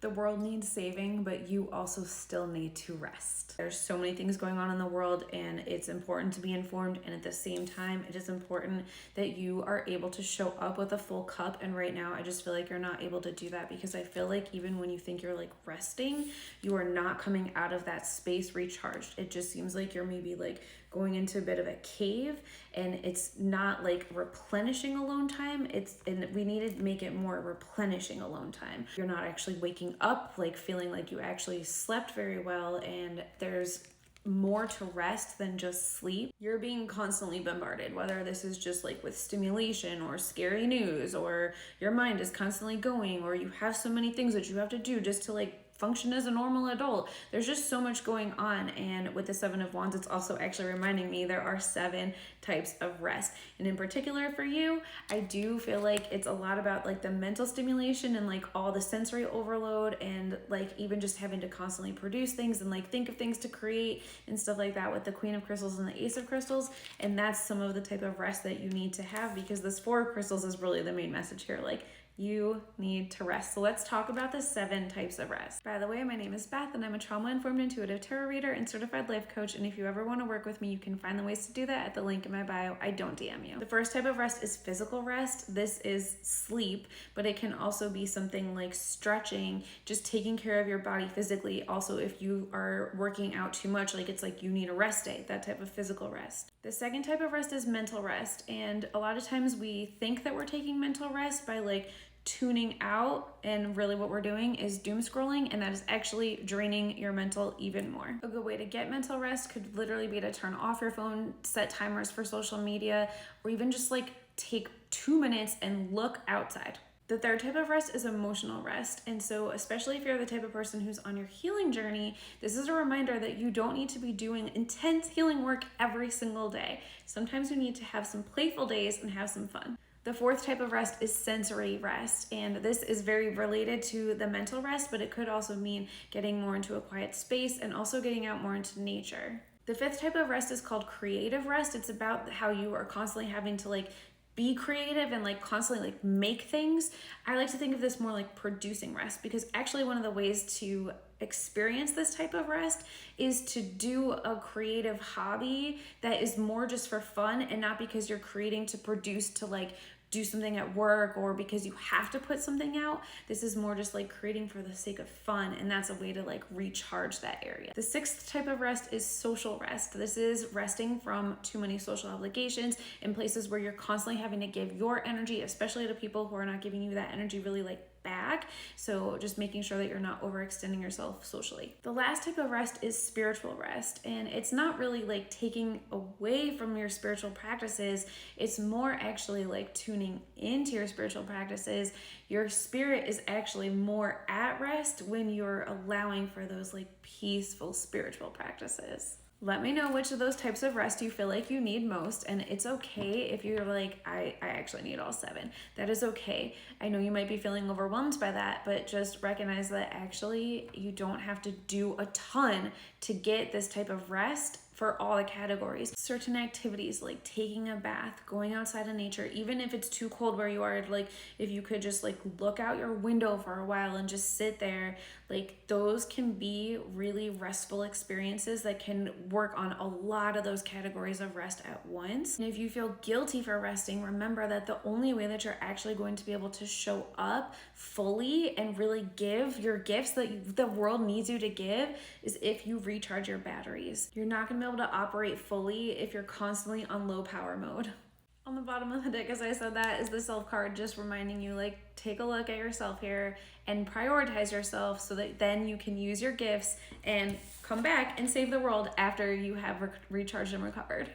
The world needs saving, but you also still need to rest. There's so many things going on in the world, and it's important to be informed, and at the same time, it is important that you are able to show up with a full cup. And right now, I just feel like you're not able to do that, because I feel like even when you think you're like resting, you are not coming out of that space recharged. It just seems like you're maybe like going into a bit of a cave, and it's not like replenishing alone time. And we need to make it more replenishing alone time. You're not actually waking up like feeling like you actually slept very well, and there's more to rest than just sleep. You're being constantly bombarded, whether this is just like with stimulation or scary news, or your mind is constantly going, or you have so many things that you have to do just to like function as a normal adult. There's just so much going on. And with the 7 of Wands, it's also actually reminding me there are 7 types of rest. And in particular for you, I do feel like it's a lot about like the mental stimulation and like all the sensory overload, and like even just having to constantly produce things and like think of things to create and stuff like that with the Queen of Crystals and the Ace of Crystals. And that's some of the type of rest that you need to have, because this 4 of Crystals is really the main message here. Like, you need to rest. So let's talk about the 7 types of rest. By the way, my name is Beth, and I'm a trauma-informed intuitive tarot reader and certified life coach. And if you ever want to work with me, you can find the ways to do that at the link in my bio. I don't DM you. The first type of rest is physical rest. This is sleep, but it can also be something like stretching, just taking care of your body physically. Also, if you are working out too much, like it's like you need a rest day, that type of physical rest. The second type of rest is mental rest. And a lot of times we think that we're taking mental rest by like tuning out, and really what we're doing is doom scrolling, and that is actually draining your mental even more. A good way to get mental rest could literally be to turn off your phone, set timers for social media, or even just like take 2 minutes and look outside. The third type of rest is emotional rest. And so especially if you're the type of person who's on your healing journey, this is a reminder that you don't need to be doing intense healing work every single day. Sometimes you need to have some playful days and have some fun. The fourth type of rest is sensory rest, and this is very related to the mental rest, but it could also mean getting more into a quiet space and also getting out more into nature. The fifth type of rest is called creative rest. It's about how you are constantly having to like be creative and like constantly like make things. I like to think of this more like producing rest, because actually one of the ways to experience this type of rest is to do a creative hobby that is more just for fun, and not because you're creating to produce to like do something at work or because you have to put something out. This is more just like creating for the sake of fun, and that's a way to like recharge that area. The sixth type of rest is social rest. This is resting from too many social obligations in places where you're constantly having to give your energy, especially to people who are not giving you that energy really like back. So just making sure that you're not overextending yourself socially. The last type of rest is spiritual rest, and it's not really like taking away from your spiritual practices. It's more actually like tuning into your spiritual practices. Your spirit is actually more at rest when you're allowing for those like peaceful spiritual practices. Let me know which of those types of rest you feel like you need most, and it's okay if you're like, I actually need all 7. That is okay. I know you might be feeling overwhelmed by that, but just recognize that actually you don't have to do a ton to get this type of rest for all the categories. Certain activities like taking a bath, going outside in nature, even if it's too cold where you are, like if you could just like look out your window for a while and just sit there, like those can be really restful experiences that can work on a lot of those categories of rest at once. And if you feel guilty for resting, remember that the only way that you're actually going to be able to show up fully and really give your gifts that the world needs you to give is if you recharge your batteries. You're not going to be able to operate fully if you're constantly on low power mode. On the bottom of the deck, as I said, that is the self card, just reminding you, like, take a look at yourself here and prioritize yourself so that then you can use your gifts and come back and save the world after you have recharged and recovered.